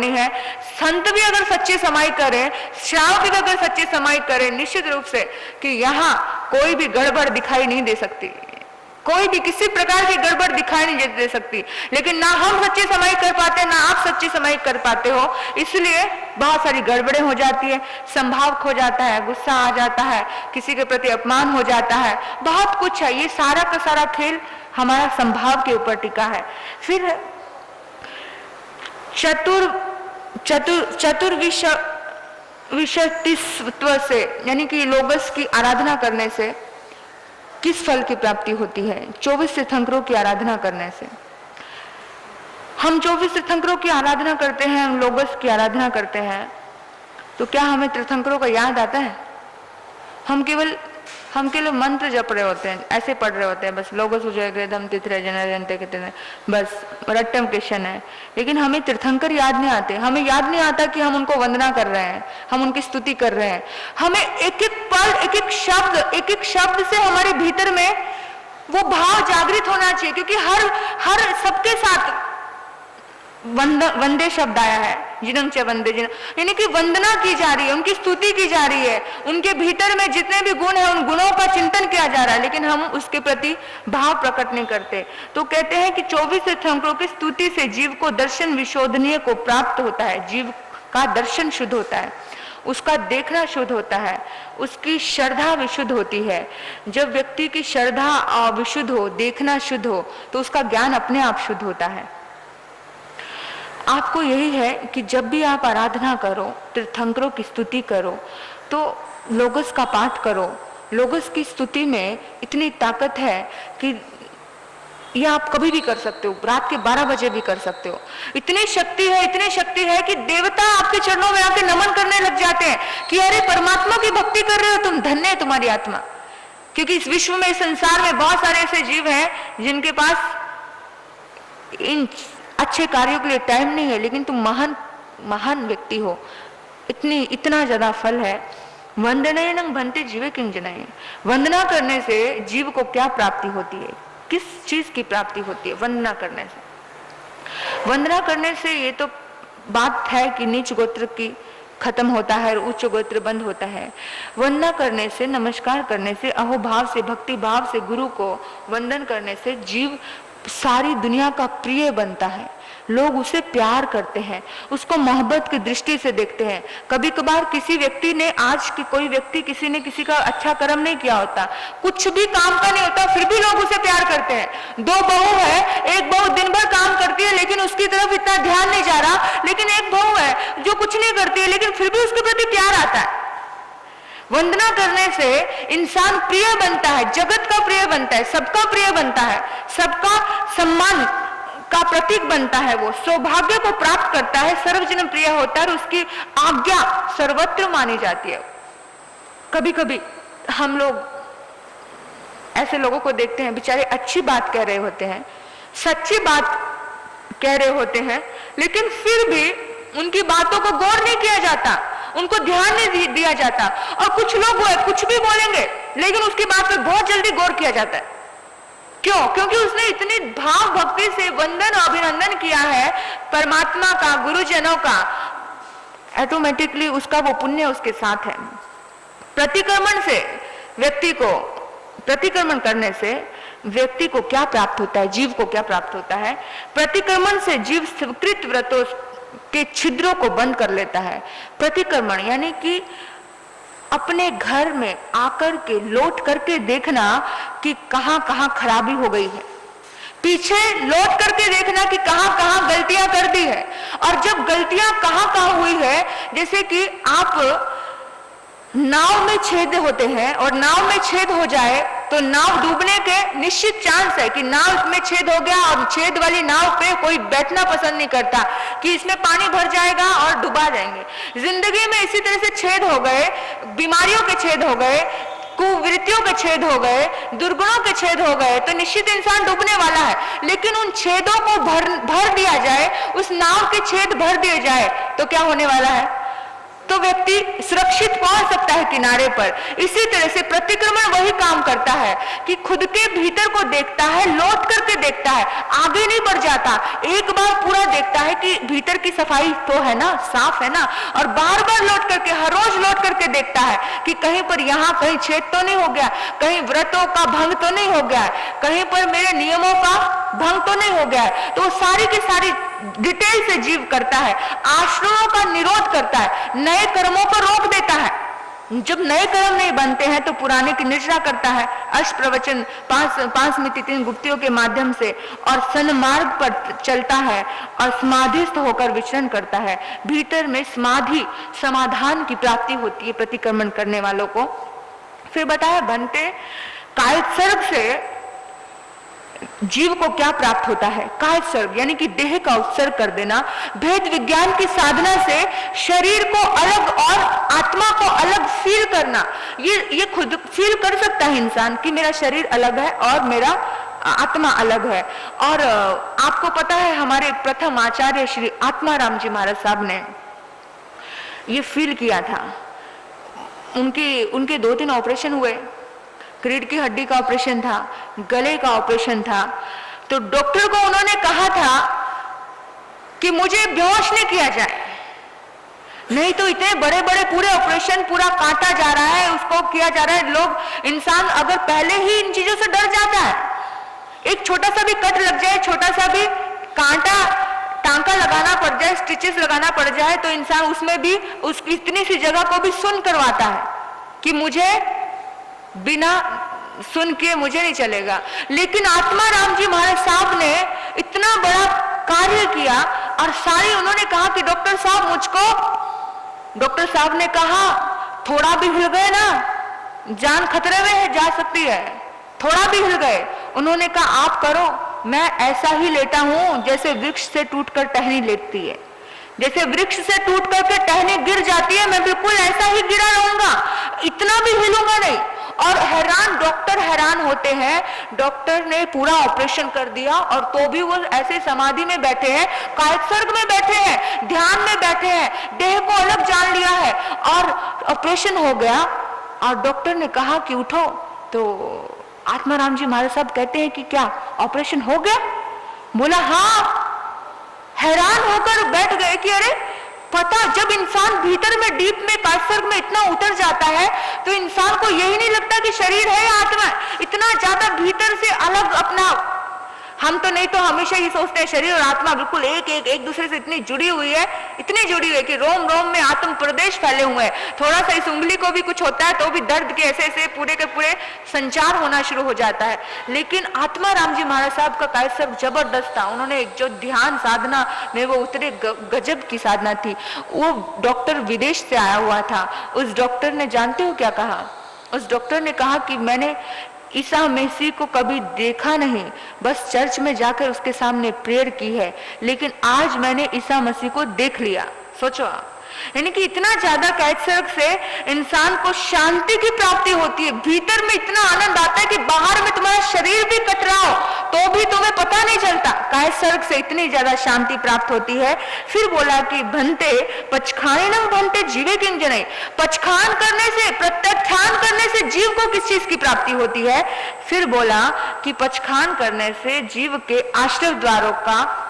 करनी है, संत भी अगर सच्ची समाई करे, श्रावक भी अगर सच्ची समाई करे, निश्चित रूप से कि यहाँ कोई भी गड़बड़ दिखाई नहीं दे सकती, कोई भी किसी प्रकार की गड़बड़ दिखाई नहीं दे सकती। लेकिन ना हम सच्ची समाई कर पाते, ना आप सच्ची समाई कर पाते हो, इसलिए बहुत सारी गड़बड़ें हो जाती है, संभाव खो जाता है, गुस्सा आ जाता है, किसी के प्रति अपमान हो जाता है, बहुत कुछ है। ये सारा का सारा खेल हमारा संभाव के ऊपर टिका है। फिर विषयत्व से, यानी कि लोगस की आराधना करने से किस फल की प्राप्ति होती है? 24 तीर्थंकरों की आराधना करने से। हम 24 तीर्थंकरों की आराधना करते हैं, हम लोगस की आराधना करते हैं, तो क्या हमें तीर्थंकरों का याद आता है? हम केवल मंत्र जप रहे होते हैं, ऐसे पढ़ रहे होते हैं, बस लोगस उजयग्रेदम तिथरे जनरजनते कहते हैं, बस रट्टम कृष्ण है, लेकिन हमें तीर्थंकर याद नहीं आते। हमें याद नहीं आता कि हम उनको वंदना कर रहे हैं, हम उनकी स्तुति कर रहे हैं। हमें एक एक पल, एक एक शब्द से हमारे भीतर में वो भाव जागृत होना चाहिए, क्योंकि हर सबके साथ वंदे शब्द आया है, जिनम च वंदे जिनम, यानी कि वंदना की जा रही है, उनकी स्तुति की जा रही है, उनके भीतर में जितने भी गुण है उन गुणों का चिंतन किया जा रहा है, लेकिन हम उसके प्रति भाव प्रकट नहीं करते। तो कहते हैं कि 24 तीर्थंकरों की स्तुति से जीव को दर्शन विशोधनीय को प्राप्त होता है, जीव का दर्शन शुद्ध होता है, उसका देखना शुद्ध होता है, उसकी श्रद्धा विशुद्ध होती है। जब व्यक्ति की श्रद्धा विशुद्ध हो, देखना शुद्ध हो, तो उसका ज्ञान अपने आप शुद्ध होता है। आपको यही है कि जब भी आप आराधना करो, तीर्थंकरों की स्तुति करो, तो लोगस का पाठ करो। लोगस की स्तुति में इतनी ताकत है कि यह आप कभी भी कर सकते हो, रात के 12 बजे भी कर सकते हो। इतनी शक्ति है कि देवता आपके चरणों में आके नमन करने लग जाते हैं कि अरे परमात्मा की भक्ति कर रहे हो तुम, धन्य है तुम्हारी आत्मा। क्योंकि इस विश्व में, इस संसार में बहुत सारे ऐसे जीव हैं जिनके पास इन अच्छे कार्यों के लिए टाइम नहीं है, लेकिन तुम महान व्यक्ति हो, इतना ज्यादा फल है। वंदनयनं भन्ते जीवे किंजनय, वंदना करने से जीव को क्या प्राप्ति होती है, किस चीज की प्राप्ति होती है? वंदना करने से। वंदना करने से ये तो बात है कि नीच गोत्र की खत्म होता है और उच्च गोत्र बंद होता है। वंदना करने से, नमस्कार करने से, अहोभाव से, भक्ति भाव से गुरु को वंदन करने से जीव सारी दुनिया का प्रिय बनता है। लोग उसे प्यार करते हैं, उसको मोहब्बत की दृष्टि से देखते हैं। कभी कभार किसी व्यक्ति ने, आज की कोई व्यक्ति किसी ने किसी का अच्छा कर्म नहीं किया होता, कुछ भी काम का नहीं होता, फिर भी लोग उसे प्यार करते हैं। 2 बहू है, एक बहू दिन भर काम करती है लेकिन उसकी तरफ इतना ध्यान नहीं जा रहा, लेकिन एक बहू है जो कुछ नहीं करती है लेकिन फिर भी उसके प्रति प्यार आता है। वंदना करने से इंसान प्रिय बनता है, जगत का प्रिय बनता है, सबका प्रिय बनता है, सबका सम्मान का प्रतीक बनता है, वो सौभाग्य को प्राप्त करता है, सर्वजन प्रिय होता है और उसकी आज्ञा सर्वत्र मानी जाती है। कभी कभी हम लोग ऐसे लोगों को देखते हैं, बेचारे अच्छी बात कह रहे होते हैं, सच्ची बात कह रहे होते हैं, लेकिन फिर भी उनकी बातों को गौर नहीं किया जाता, उनको ध्यान नहीं दिया जाता। और कुछ लोग कुछ भी बोलेंगे लेकिन उसकी बात पर बहुत जल्दी गौर किया जाता है। क्यों? क्योंकि उसने इतनी भाव भक्ति से वंदन और अभिनंदन किया है परमात्मा का, गुरुजनों का, ऑटोमेटिकली उसका वो पुण्य उसके साथ है। प्रतिक्रमण करने से व्यक्ति को क्या प्राप्त होता है, जीव को क्या प्राप्त होता है? प्रतिक्रमण से जीव स्वीकृत व्रतों के छिद्रों को बंद कर लेता है। प्रतिक्रमण यानी कि अपने घर में आकर के लौट करके देखना कि कहां कहां खराबी हो गई है, पीछे लौट करके देखना कि कहां कहां गलतियां कर दी है। और जब गलतियां कहां कहां हुई है, जैसे कि आप नाव में छेद होते हैं और नाव में छेद हो जाए तो नाव डूबने के निश्चित चांस है कि नाव में छेद हो गया और छेद वाली नाव पे कोई बैठना पसंद नहीं करता कि इसमें पानी भर जाएगा और डुबा जाएंगे। जिंदगी में इसी तरह से छेद हो गए, बीमारियों के छेद हो गए, कुवृत्तियों के छेद हो गए, दुर्गुणों के छेद हो गए, तो निश्चित इंसान डूबने वाला है। लेकिन उन छेदों को भर दिया जाए, उस नाव के छेद भर दिए जाए तो क्या होने वाला है? तो तो व्यक्ति सुरक्षित पहुंच सकता है किनारे पर। इसी तरह से प्रतिक्रमण वही काम करता है कि खुद के भीतर को देखता है, लौट करके देखता है, आगे नहीं बढ़ जाता, एक बार पूरा देखता है कि भीतर की सफाई तो है ना, साफ है ना, और बार बार लौट करके, हर रोज लौट करके देखता है कि कहीं पर यहाँ कहीं छेद तो नहीं हो गया, कहीं व्रतों का भंग तो नहीं हो गया, कहीं पर मेरे नियमों का भंग तो नहीं हो गया है। तो सारी की सारी डिटेल से जीव करता है, आश्रमों का निरोध करता है, नए कर्मों को रोक देता है। जब नए कर्म नहीं बनते हैं तो पुराने की निष्ठा करता है, अष्टप्रवचन, पांच स्मृति, 3 गुप्तियों के माध्यम से, और सन्मार्ग पर चलता है और समाधिस्थ होकर विचरण करता है। भीतर में समाधि, समाधान की प्राप्ति होती है प्रतिक्रमण करने वालों को। फिर बताया बनते कायत्सर्ग से जीव को क्या प्राप्त होता है। कायत्सर्ग यानी कि देह का उत्सर्ग कर देना, भेद विज्ञान की साधना से शरीर को अलग और आत्मा को अलग फील करना। ये खुद फील कर सकता है इंसान कि मेरा शरीर अलग है और मेरा आत्मा अलग है। और आपको पता है हमारे प्रथम आचार्य श्री आत्माराम जी महाराज साहब ने ये फील किया था। उनके 2-3 ऑपरेशन हुए, रीढ़ की हड्डी का ऑपरेशन था, गले का ऑपरेशन था। तो डॉक्टर को उन्होंने कहा था कि मुझे बेहोश नहीं किया जाए, नहीं तो इतने बड़े बड़े पूरे ऑपरेशन पूरा काटा जा रहा है, उसको किया जा रहा है। लोग, इंसान अगर पहले ही इन चीजों से डर जाता है, एक छोटा सा भी कट लग जाए, छोटा सा भी कांटा टांका लगाना पड़ जाए, स्टिचेस लगाना पड़ जाए, तो इंसान उसमें भी उसकी इतनी सी जगह को भी सुन करवाता है कि मुझे बिना सुन के मुझे नहीं चलेगा। लेकिन आत्माराम जी महाराज साहब ने इतना बड़ा कार्य किया और सारी उन्होंने कहा कि डॉक्टर साहब मुझको, डॉक्टर साहब ने कहा थोड़ा भी हिल गए ना जान खतरे में है, जा सकती है, थोड़ा भी हिल गए। उन्होंने कहा आप करो, मैं ऐसा ही लेटा हूं जैसे वृक्ष से टूटकर टहनी लेटती है, जैसे वृक्ष से टूट करके टहनी गिर जाती है, मैं बिल्कुल ऐसा ही गिरा रहूंगा, इतना भी हिलूंगा नहीं। और हैरान, डॉक्टर हैरान होते हैं, डॉक्टर ने पूरा ऑपरेशन कर दिया और तो भी वो ऐसे समाधि में बैठे हैं, कायत्सर्ग में बैठे हैं, ध्यान में बैठे हैं, देह को अलग जान लिया है। और ऑपरेशन हो गया और डॉक्टर ने कहा कि उठो, तो आत्माराम जी महाराज साहब कहते हैं कि क्या ऑपरेशन हो गया? बोला हाँ। हैरान होकर बैठ गए कि अरे पता, जब इंसान भीतर में डीप में कायत्सर्ग में इतना उतर जाता है तो इंसान को यही नहीं लगता कि शरीर है या आत्मा, इतना ज्यादा भीतर से अलग अपना। हम तो नहीं तो हमेशा ही सोचते हैं शरीर और आत्मा बिल्कुल एक दूसरे से इतनी जुड़ी हुई है, इतनी जुड़ी हुई है कि रोम रोम में आत्म प्रदेश फैले हुए हैं। थोड़ा सा इस उंगली को भी कुछ होता है तो भी दर्द के ऐसे पूरे के पूरे संचार होना शुरू हो जाता है। लेकिन आत्माराम जी महाराज साहब का कायत्सर्ग जबरदस्त था। उन्होंने एक जो ध्यान साधना में वो उतरे, गजब की साधना थी। वो डॉक्टर विदेश से आया हुआ था। उस डॉक्टर ने जानते हो क्या कहा? उस डॉक्टर ने कहा कि मैंने ईसा मसीह को कभी देखा नहीं, बस चर्च में जाकर उसके सामने प्रेयर की है, लेकिन आज मैंने ईसा मसीह को देख लिया। सोचो, यानी कि इतना ज्यादा कायत्सर्ग से इंसान को शांति की प्राप्ति होती है। भीतर में इतना आनंद आता है कि बाहर में तुम्हारा शरीर भी कट रहा हो तो भी तुम्हें पता नहीं चलता। कायत्सर्ग से इतनी ज्यादा शांति प्राप्त होती है। फिर बोला कि भंते पचखानिनम भंते जीवे किंजनई, पचखान करने से, प्रत्याख्यान करने से जीव को किस चीज की प्राप्ति होती है? फिर बोला कि पचखान करने से जीव के आश्रय द्वारों का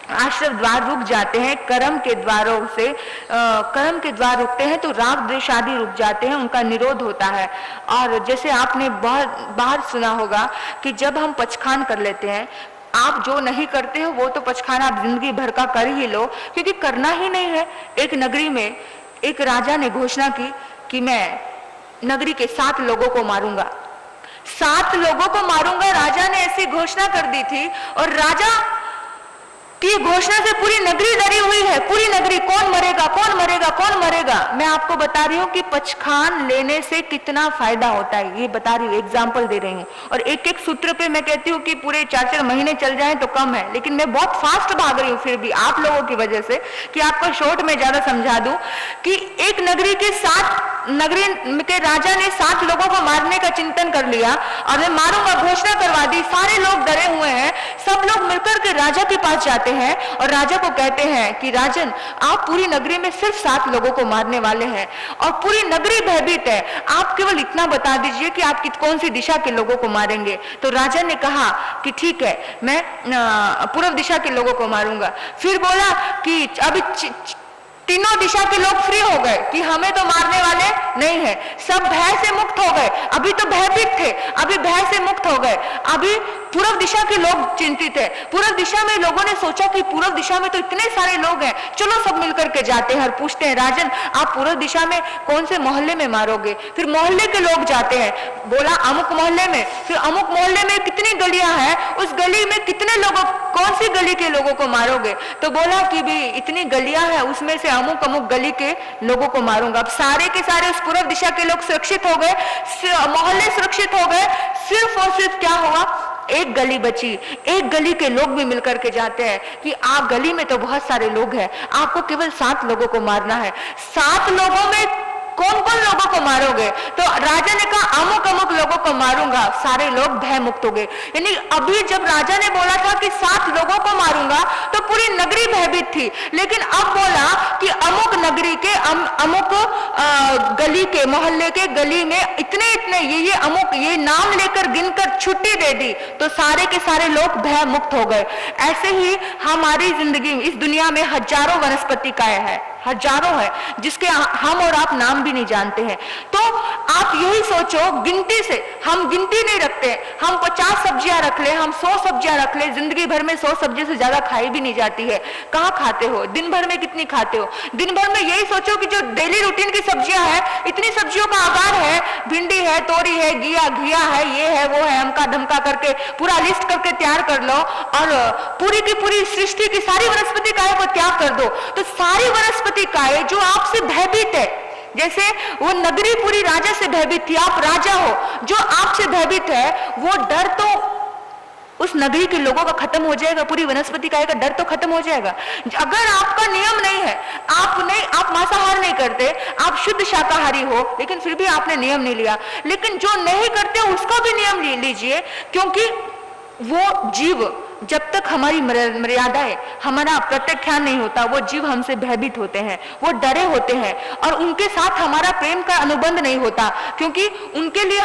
द्वार रुक जाते हैं, कर्म के द्वारों से कर्म के द्वार रुकते हैं तो राग द्वेष आदि रुक जाते हैं, उनका निरोध होता है। और जैसे आपने बहुत बार सुना होगा कि जब हम पचखान कर लेते हैं, आप जो नहीं करते हो वो तो पचखान आप जिंदगी भर का कर ही लो, क्योंकि करना ही नहीं है। एक नगरी में एक राजा ने घोषणा की कि मैं नगरी के 7 लोगों को मारूंगा, 7 लोगों को मारूंगा। राजा ने ऐसी घोषणा कर दी थी और राजा की घोषणा से पूरी नगरी डरी हुई है। पूरी नगरी, कौन मरेगा, कौन मरेगा, कौन मरेगा। मैं आपको बता रही हूँ कि पचखान लेने से कितना फायदा होता है, ये बता रही हूँ, एग्जाम्पल दे रही हूँ। और एक एक सूत्र पे मैं कहती हूँ कि पूरे 4-4 महीने चल जाएं तो कम है, लेकिन मैं बहुत फास्ट भाग रही हूँ फिर भी आप लोगों की वजह से, कि आपको शॉर्ट में ज्यादा समझा दूं कि एक नगरी के 7 नगरी के राजा ने 7 लोगों को मारने का चिंतन कर लिया और मैं मारूंगा घोषणा करवा दी। सारे लोग डरे हुए हैं। सब लोग मिलकर के राजा के पास जाते हैं और राजा को कहते हैं कि राजन, आप पूरी नगरी में सिर्फ 7 लोगों को मारने वाले हैं और पूरी नगरी भयभीत है। आप केवल इतना बता दीजिए कि आप कौन सी दिशा के लोगों को मारेंगे। तो राजा ने कहा कि ठीक है, मैं पूर्व दिशा के लोगों को मारूंगा। फिर बोला कि अभी तीनों दिशा के लोग फ्री हो गए कि हमें तो मारने वाले नहीं है, सब भय से मुक्त हो गए। अभी तो भयभीत थे, अभी भय से मुक्त हो गए। अभी पूर्व दिशा के लोग चिंतित है। पूर्व दिशा में लोगों ने सोचा कि पूर्व दिशा में तो इतने सारे लोग हैं, चलो सब मिलकर के जाते हैं और पूछते हैं, राजन आप पूर्व दिशा में कौन से मोहल्ले में मारोगे? फिर मोहल्ले के लोग जाते हैं, बोला अमुक मोहल्ले में। फिर अमुक मोहल्ले में कितनी गलियां हैं, उस गली में कितने लोगों, कौन सी गली के लोगों को मारोगे? तो बोला कि भी इतनी गलियां हैं, उसमें से अमुक अमुक गली के लोगों को मारूंगा। अब सारे के सारे उस पूर्व दिशा के लोग सुरक्षित हो गए, मोहल्ले सुरक्षित हो गए। सिर्फ और सिर्फ क्या हुआ, एक गली बची। एक गली के लोग भी मिलकर के जाते हैं कि आप गली में तो बहुत सारे लोग हैं, आपको केवल 7 लोगों को मारना है। 7 लोगों में कौन कौन लोगों को मारोगे? तो राजा ने कहा अमुक अमुक लोगों को मारूंगा। सारे लोग भय मुक्त हो गए। यानी अभी जब राजा ने बोला था कि 7 लोगों को मारूंगा तो पूरी नगरी भयभीत थी, लेकिन अब बोला कि अमुक नगरी के अमुक गली के, मोहल्ले के गली में इतने इतने ये अमुक, ये नाम लेकर गिनकर छुट्टी दे दी तो सारे के सारे लोग भय मुक्त हो गए। ऐसे ही हमारी जिंदगी, इस दुनिया में हजारों वनस्पतिकाएं हैं, हजारों है, जिसके हम और आप नाम भी नहीं जानते हैं। तो आप यही सोचो, गिनती से हम गिनती नहीं रखते। हम 50 सब्जियां रख ले, हम 100 सब्जियां रख ले, जिंदगी भर में 100 सब्जी से ज्यादा खाई भी नहीं जाती है। कहाँ खाते हो? दिन भर में कितनी खाते हो? दिन भर में यही सोचो कि जो डेली रूटीन की सब्जियां हैं, इतनी सब्जियों का आकार है, भिंडी है, तोरी है, घिया है, ये है, वो है, हमका धमका करके पूरा लिस्ट करके तैयार कर लो और पूरी की पूरी सृष्टि की सारी वनस्पतिकाएं को त्याग कर दो। तो सारी वनस्पतिकाएं जो आपसे भयभीत है, जैसे वो नगरी पूरी राजा से भयभीत थी, आप राजा हो, जो आपसे भयभीत है, वो डर तो उस नगरी के लोगों का खत्म हो जाएगा, पूरी वनस्पतिकाएं का डर तो खत्म हो जाएगा। अगर आपका नियम नहीं है, आप मांसाहार नहीं करते, आप शुद्ध शाकाहारी हो, लेकिन फिर भी आपने नियम नहीं लिया, लेकिन जो नहीं करते उसका भी नियम लीजिए, क्योंकि वो जीव जब तक हमारी मर्यादाएं, हमारा प्रत्याख्यान नहीं होता, वो जीव हमसे भयभीत होते हैं, वो डरे होते हैं और उनके साथ हमारा प्रेम का अनुबंध नहीं होता, क्योंकि उनके लिए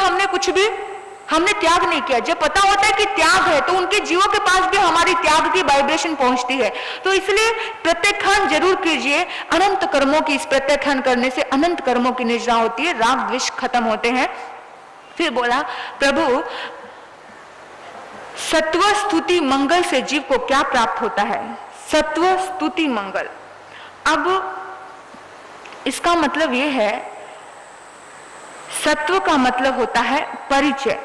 हमने त्याग नहीं किया। जब पता होता है कि त्याग है तो उनके जीवों के पास भी हमारी त्याग की वाइब्रेशन पहुंचती है। तो इसलिए प्रत्याख्यान जरूर कीजिए। अनंत कर्मों की, इस प्रत्याख्यान करने से अनंत कर्मों की निजरा होती है, राग द्वेष खत्म होते हैं। फिर बोला, प्रभु सत्व स्तुति मंगल से जीव को क्या प्राप्त होता है? सत्व स्तुति मंगल, अब इसका मतलब यह है, सत्व का मतलब होता है परिचय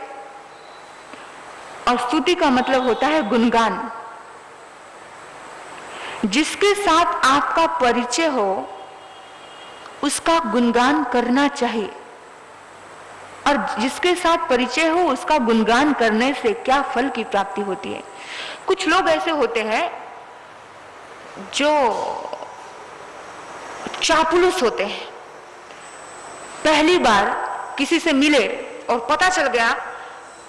और स्तुति का मतलब होता है गुणगान। जिसके साथ आपका परिचय हो उसका गुणगान करना चाहिए, और जिसके साथ परिचय हो उसका गुणगान करने से क्या फल की प्राप्ति होती है। कुछ लोग ऐसे होते हैं जो चापलूस होते हैं। पहली बार किसी से मिले और पता चल गया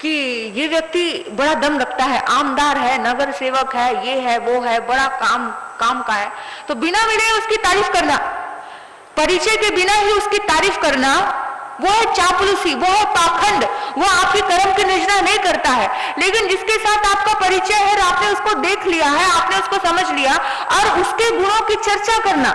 कि ये व्यक्ति बड़ा दम रखता है, आमदार है, नगर सेवक है, ये है, वो है, बड़ा काम का है, तो बिना मिले उसकी तारीफ करना, परिचय के बिना ही उसकी तारीफ करना, वो है चापलूसी, वो है पाखंड, वो आपकी कर्म की निजना नहीं करता है। लेकिन जिसके साथ आपका परिचय है, आपने उसको देख लिया है, आपने उसको समझ लिया और उसके गुणों की चर्चा करना,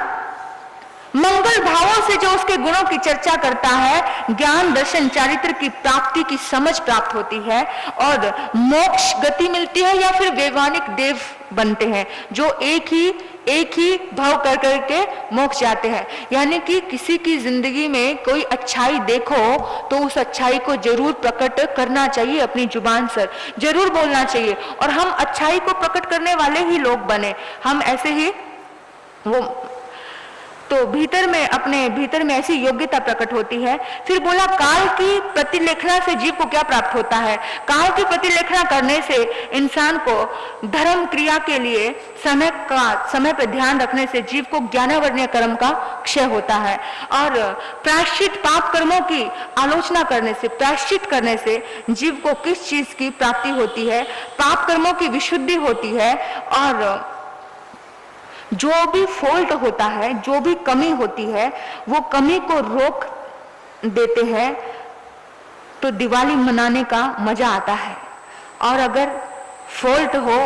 मंगल भावों से जो उसके गुणों की चर्चा करता है, ज्ञान दर्शन चारित्र की प्राप्ति की समझ प्राप्त होती है और मोक्ष गति मिलती है, या फिर वैवानिक देव बनते हैं जो एक ही भाव कर करके मोक्ष जाते हैं। यानी कि किसी की जिंदगी में कोई अच्छाई देखो तो उस अच्छाई को जरूर प्रकट करना चाहिए, अपनी जुबान से जरूर बोलना चाहिए, और हम अच्छाई को प्रकट करने वाले ही लोग बने। हम ऐसे ही वो तो भीतर में ऐसी योग्यता प्रकट होती है। फिर बोला काल की प्रतिलेखना से जीव को क्या प्राप्त होता है। काल की प्रतिलेखना करने से इंसान को धर्म क्रिया के लिए समय पर ध्यान रखने से जीव को ज्ञानावरणीय कर्म का क्षय होता है। और प्रायश्चित पाप कर्मों की आलोचना करने से, प्रायश्चित करने से जीव को किस चीज की प्राप्ति होती है, पाप कर्मों की विशुद्धि होती है। और जो भी फॉल्ट होता है, जो भी कमी होती है, वो कमी को रोक देते हैं तो दिवाली मनाने का मजा आता है। और अगर फॉल्ट हो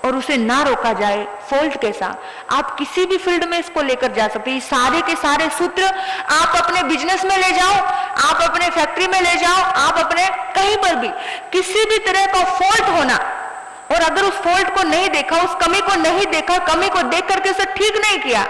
और उसे ना रोका जाए, फॉल्ट कैसा, आप किसी भी फील्ड में इसको लेकर जा सकते हैं। सारे के सारे सूत्र आप अपने बिजनेस में ले जाओ, आप अपने फैक्ट्री में ले जाओ, आप अपने कहीं पर भी किसी भी तरह का फॉल्ट होना, और अगर उस फॉल्ट को नहीं देखा, उस कमी को नहीं देखा, कमी को देख करके उसे ठीक नहीं किया,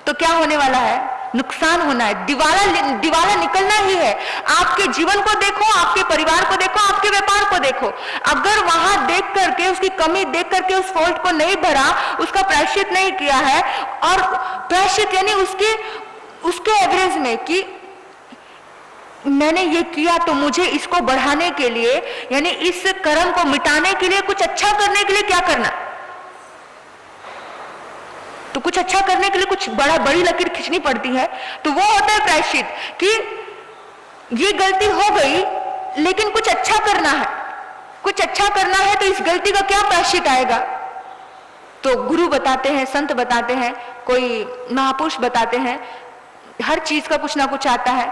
तो क्या होने वाला है, नुकसान होना है, दिवाला निकलना ही है। आपके जीवन को देखो, आपके परिवार को देखो, आपके व्यापार को देखो, अगर वहां देख करके, उसकी कमी देख करके उस फॉल्ट को नहीं भरा, उसका प्रायश्चित नहीं किया है, और प्रायश्चित यानी उसके एवरेज में कि मैंने ये किया तो मुझे इसको बढ़ाने के लिए, यानी इस कर्म को मिटाने के लिए, कुछ अच्छा करने के लिए क्या करना, तो कुछ अच्छा करने के लिए कुछ बड़ी लकीर खींचनी पड़ती है। तो वो होता है प्रायश्चित कि ये गलती हो गई लेकिन कुछ अच्छा करना है, कुछ अच्छा करना है, तो इस गलती का क्या प्रायश्चित आएगा। तो गुरु बताते हैं, संत बताते हैं, कोई महापुरुष बताते हैं, हर चीज का कुछ ना कुछ आता है।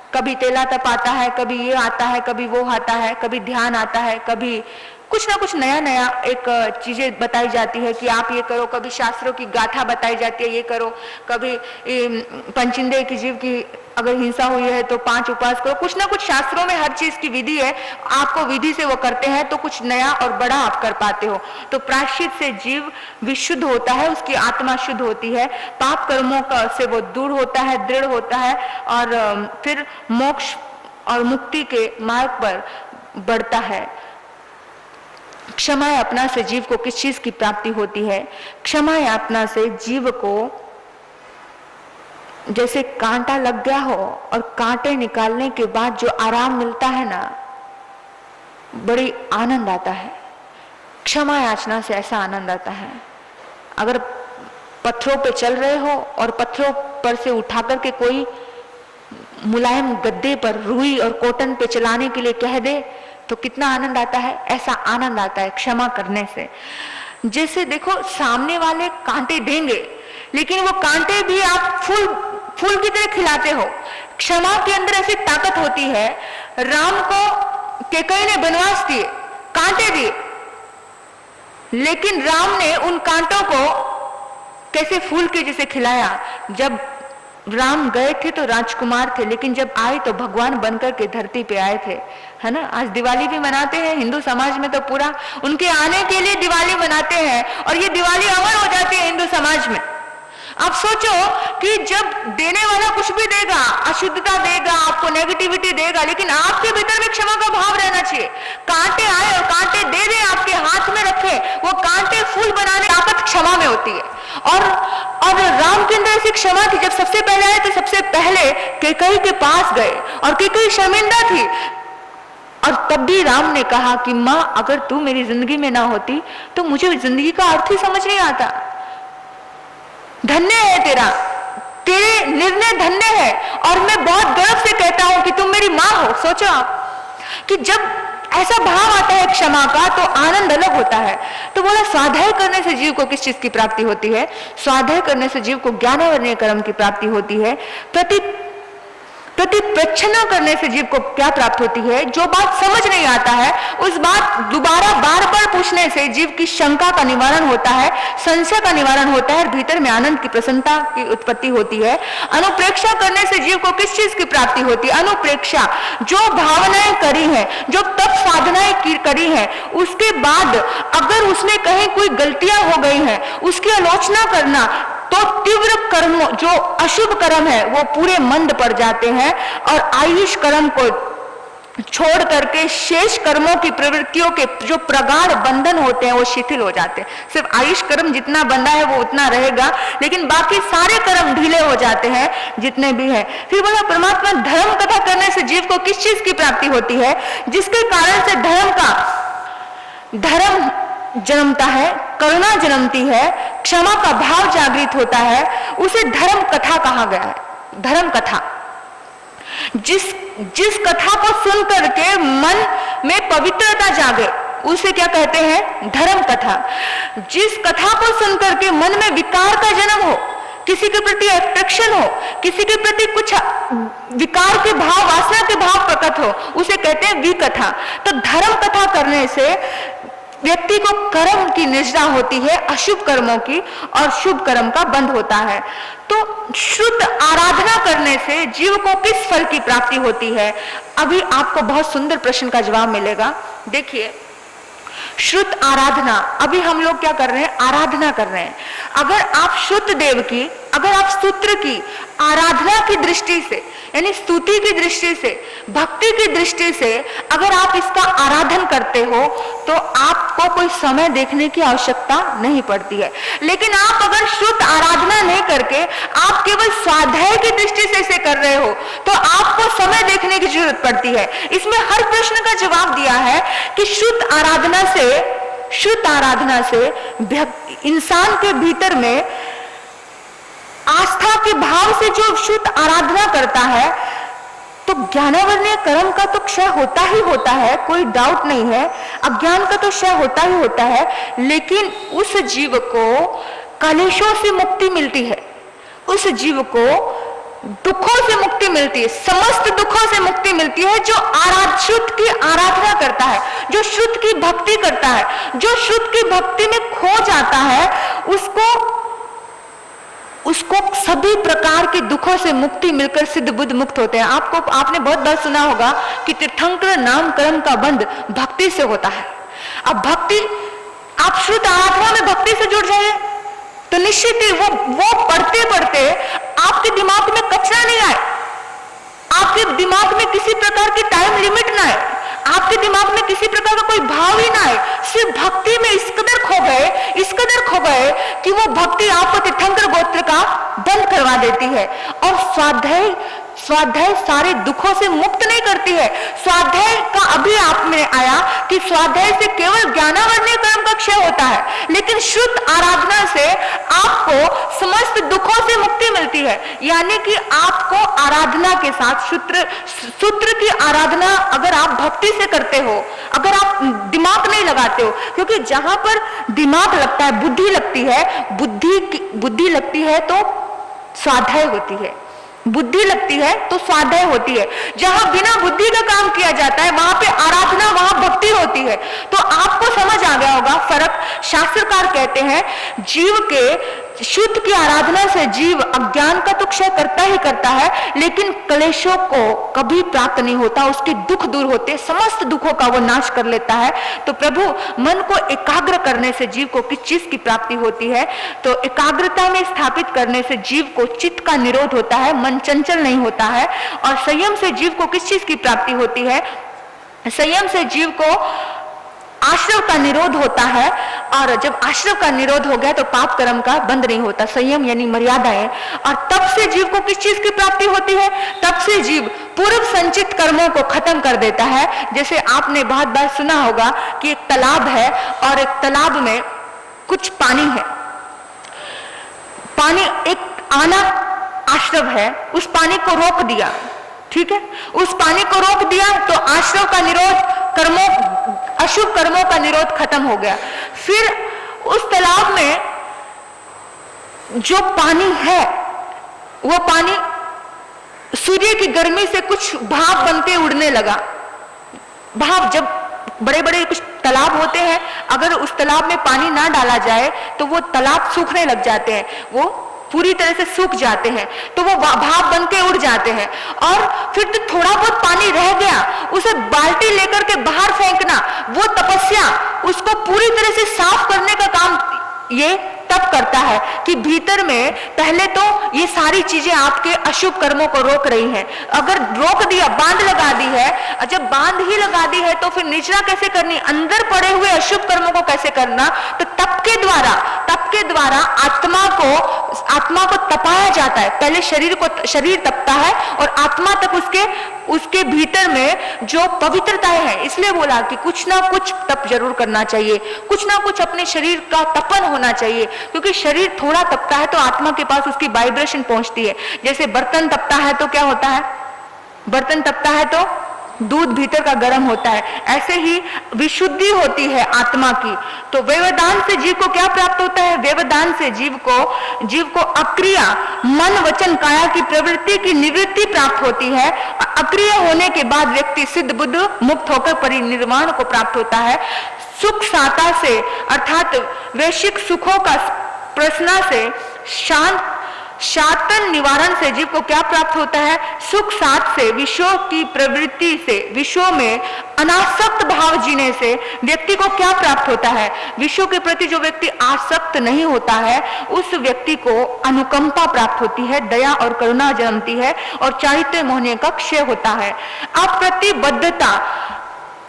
कभी तेला तप आता है, कभी ये आता है, कभी वो आता है, कभी ध्यान आता है, कभी कुछ ना कुछ नया नया एक चीजें बताई जाती है कि आप ये करो, कभी शास्त्रों की गाथा बताई जाती है, ये करो, कभी पंचिंदे की जीव की अगर हिंसा हुई है तो 5 उपवास करो, कुछ ना कुछ शास्त्रों में हर चीज की विधि है, आपको विधि से वो करते हैं तो कुछ नया और बड़ा आप कर पाते हो। तो प्रायश्चित से जीव विशुद्ध होता है, उसकी आत्मा शुद्ध होती है, पाप कर्मों का से वो दूर होता है, दृढ़ होता है, और फिर मोक्ष और मुक्ति के मार्ग पर बढ़ता है। क्षमा यातना से जीव को किस चीज की प्राप्ति होती है। क्षमा यातना से जीव को जैसे कांटा लग गया हो और कांटे निकालने के बाद जो आराम मिलता है ना, बड़ी आनंद आता है। क्षमा याचना से ऐसा आनंद आता है। अगर पत्थरों पे चल रहे हो और पत्थरों पर से उठा करके कोई मुलायम गद्दे पर रुई और कॉटन पे चलाने के लिए कह दे तो कितना आनंद आता है, ऐसा आनंद आता है क्षमा करने से। जैसे देखो सामने वाले कांटे देंगे लेकिन वो कांटे भी आप फूल की तरह खिलाते हो। क्षमा के अंदर ऐसी ताकत होती है। राम को कैकेयी ने वनवास दिए, कांटे दिए, लेकिन राम ने उन कांटों को कैसे फूल के जैसे खिलाया। जब राम गए थे तो राजकुमार थे, लेकिन जब आए तो भगवान बनकर के धरती पे आए थे, है ना। आज दिवाली भी मनाते हैं हिंदू समाज में, तो पूरा उनके आने के लिए दिवाली मनाते हैं और ये दिवाली अमर हो जाती है हिंदू समाज में। आप सोचो कि जब देने वाला कुछ भी देगा, अशुद्धता देगा, आपको नेगेटिविटी देगा, लेकिन आपके भीतर में क्षमा का भाव रहना चाहिए। कांटे आए और कांटे दे दे, आपके हाथ में रखे, वो कांटे फूल बनाने की ताकत क्षमा में होती है। और राम के अंदर ऐसी क्षमा थी। जब सबसे पहले आए तो सबसे पहले कैकेयी के पास गए और कैकेयी शर्मिंदा थी, और तब भी राम ने कहा कि माँ अगर तू मेरी जिंदगी में ना होती तो मुझे जिंदगी का अर्थ ही समझ नहीं आता। धन्य है तेरे निर्णय धन्य है, और मैं बहुत गर्व से कहता हूं कि तुम मेरी माँ हो। सोचो आप कि जब ऐसा भाव आता है क्षमा का तो आनंद अलग होता है। तो बोला स्वाध्याय करने से जीव को किस चीज की प्राप्ति होती है। स्वाध्याय करने से जीव को ज्ञानावरणीय कर्म की प्राप्ति होती है। प्रतिप्रच्छना करने से जीव को क्या प्राप्त होती है। जो बात समझ नहीं आता है उस बात दोबारा बार बार पूछने से जीव की शंका का निवारण होता है, संशय का निवारण होता है, भीतर में आनंद की प्रसन्नता की उत्पत्ति होती है। अनुप्रेक्षा करने से जीव को किस चीज की प्राप्ति होती है। अनुप्रेक्षा, जो भावनाएं करी है, जो तप साधनाएं करी है, उसके बाद अगर उसमें कहीं कोई गलतियां हो गई हैं उसकी आलोचना करना, तो तीव्र कर्म जो अशुभ कर्म है वो पूरे मंद पड़ जाते हैं और आयुष कर्म को छोड़ करके शेष कर्मों की प्रवृत्तियों के जो प्रगाढ़ बंधन होते हैं वो शिथिल हो जाते हैं। सिर्फ आयुष कर्म जितना बंधा है वो उतना रहेगा, लेकिन बाकी सारे कर्म ढीले हो जाते हैं जितने भी हैं। फिर बोला परमात्मा धर्म कथा करने से जीव को किस चीज की प्राप्ति होती है? जिसके कारण से धर्म जन्मता है, करुणा जन्मती है, क्षमा का भाव जागृत होता है, उसे धर्म कथा कहा गया है। धर्म कथा, जिस कथा को सुन करके मन में पवित्रता जागे उसे क्या कहते हैं? धर्म कथा। जिस कथा को सुन करके मन में विकार का जन्म हो, किसी के प्रति अट्रैक्शन हो, किसी के प्रति कुछ विकार के भाव, वासना के भाव प्रकट हो, उसे कहते हैं विकथा। तो धर्म कथा करने से व्यक्ति को कर्म की निष्ठा होती है, अशुभ कर्मों की, और शुभ कर्म का बंध होता है। तो शुद्ध आराधना करने से जीव को किस फल की प्राप्ति होती है? अभी आपको बहुत सुंदर प्रश्न का जवाब मिलेगा। देखिए, शुद्ध आराधना, अभी हम लोग क्या कर रहे हैं? आराधना कर रहे हैं। अगर आप शुद्ध देव की, अगर आप स्तोत्र की आराधना की दृष्टि से, यानी स्तुति की दृष्टि से, भक्ति की दृष्टि से अगर आप इसका आराधन करते हो तो आपको कोई समय देखने की आवश्यकता नहीं पड़ती है। लेकिन आप अगर शुद्ध आराधना नहीं करके आप केवल स्वाध्याय की दृष्टि से इसे कर रहे हो तो आपको समय देखने की जरूरत पड़ती है। इसमें हर प्रश्न का जवाब दिया है कि शुद्ध आराधना से इंसान के भीतर में आस्था के भाव से जो शुद्ध आराधना करता है तो ज्ञानावरणीय कर्म का तो क्षय होता ही होता है, कोई डाउट नहीं है, अज्ञान का तो क्षय होता ही होता है, लेकिन उस जीव को कलेशों से मुक्ति मिलती है, उस जीव को दुखों से मुक्ति मिलती है, समस्त दुखों से मुक्ति मिलती है जो शुद्ध की आराधना करता है, जो शुद्ध की भक्ति करता है, जो शुद्ध की भक्ति में खो जाता है, उसको सभी प्रकार के दुखों से मुक्ति मिलकर सिद्ध बुद्ध मुक्त होते हैं। आपने बहुत बार सुना होगा कि तीर्थंकर नाम कर्म का बंध भक्ति से होता है। अब भक्ति, आप शुद्ध आराधना में भक्ति से जुड़ जाइए तो निश्चित ही वो पढ़ते पढ़ते आपके दिमाग में कचरा नहीं आए, आपके दिमाग में किसी प्रकार की टाइम लिमिट ना आए, आपके दिमाग में किसी प्रकार का कोई भाव ही ना आए, सिर्फ भक्ति में इस कदर खो गए कि वो भक्ति आपको तीर्थंकर गोत्र का बंद करवा देती है। और स्वाध्याय सारे दुखों से मुक्त नहीं करती है। स्वाध्याय का अभी आप में आया कि स्वाध्याय से केवल ज्ञानावरणीय कर्म का क्षय होता है, लेकिन शुद्ध आराधना से आपको समस्त दुखों से मुक्ति मिलती है। यानी कि आपको आराधना के साथ सूत्र की आराधना अगर आप भक्ति से करते हो, अगर आप दिमाग नहीं लगाते हो, क्योंकि जहां पर दिमाग लगता है, बुद्धि लगती है तो स्वाध्याय होती है, बुद्धि लगती है तो स्वाध्याय होती है। जहां बिना बुद्धि का काम किया जाता है वहां पे आराधना, वहां भक्ति होती है। तो आपको समझ आ गया होगा फर्क। शास्त्रकार कहते हैं जीव के शुद्ध की आराधना से जीव अज्ञान का तो क्षय करता ही करता है, लेकिन क्लेशों को कभी प्राप्त नहीं होता, उसके दुख दूर होते, समस्त दुखों का वो नाश कर लेता है। तो प्रभु, मन को एकाग्र करने से जीव को किस चीज की प्राप्ति होती है? तो एकाग्रता में स्थापित करने से जीव को चित्त का निरोध होता है, मन चंचल नहीं होता है। और संयम से जीव को किस चीज की प्राप्ति होती है? संयम से जीव को आश्रव का निरोध होता है, और जब आश्रव का निरोध हो गया तो पाप कर्म का बंद नहीं होता। संयम यानी मर्यादाएं। और तब से जीव को किस चीज की प्राप्ति होती है? तब से जीव पूर्व संचित कर्मों को खत्म कर देता है। जैसे आपने बहुत बार सुना होगा कि एक तालाब है और एक तालाब में कुछ पानी है, पानी एक आना आश्रव है, उस पानी को रोक दिया, ठीक है, उस पानी को रोक दिया तो आश्रव का निरोध, अशुभ कर्मों का निरोध खत्म हो गया। फिर उस तालाब में जो पानी है वो पानी सूर्य की गर्मी से कुछ भाप बनते उड़ने लगा। भाप, जब बड़े बड़े कुछ तालाब होते हैं, अगर उस तालाब में पानी ना डाला जाए तो वो तालाब सूखने लग जाते हैं, वो पूरी तरह से सूख जाते हैं, तो वो भाप बन के उड़ जाते हैं। और फिर तो थोड़ा बहुत पानी रह गया, उसे बाल्टी लेकर के बाहर फेंकना, वो तपस्या, उसको पूरी तरह से साफ करने का काम ये तब करता है कि भीतर में पहले तो ये सारी चीजें आपके अशुभ कर्मों को रोक रही हैं। अगर रोक दिया, बांध लगा दी है, जब बांध ही लगा दी है तो फिर निचरा कैसे करनी, अंदर पड़े हुए अशुभ कर्मों को कैसे करना, तो तप के द्वारा आत्मा को तपाया जाता है। पहले शरीर तपता है और आत्मा तक उसके भीतर में जो पवित्रताएं हैं। इसलिए बोला कि कुछ ना कुछ तप जरूर करना चाहिए, कुछ ना कुछ अपने शरीर का तपन होना चाहिए, क्योंकि शरीर थोड़ा तपता है तो आत्मा के पास उसकी वाइब्रेशन पहुंचती है। जैसे बर्तन तपता है तो क्या होता है, बर्तन तपता है तो दूध भीतर का गर्म होता है, ऐसे ही विशुद्धि होती है आत्मा की। तो व्यवधान से जीव को क्या प्राप्त होता है, व्यवधान से जीव को अक्रिया मन वचन काया की प्रवृत्ति की निवृत्ति प्राप्त होती है। अक्रिय होने के बाद व्यक्ति सिद्ध बुद्ध मुक्त होकर परिनिर्वाण को प्राप्त होता है। सुख साता से अर्थात वैश्विक सुखों का प्रसना से शातन निवारण से जीव को क्या प्राप्त होता है, सुख सात से विषयों की प्रवृत्ति से, विषयों में अनासक्त भाव जीने से व्यक्ति को क्या प्राप्त होता है, विषयों के प्रति जो व्यक्ति आसक्त नहीं होता है उस व्यक्ति को अनुकंपा प्राप्त होती है, दया और करुणा जन्मती है और चारित्र्य मोहने का क्षय होता है। अप्रतिबद्धता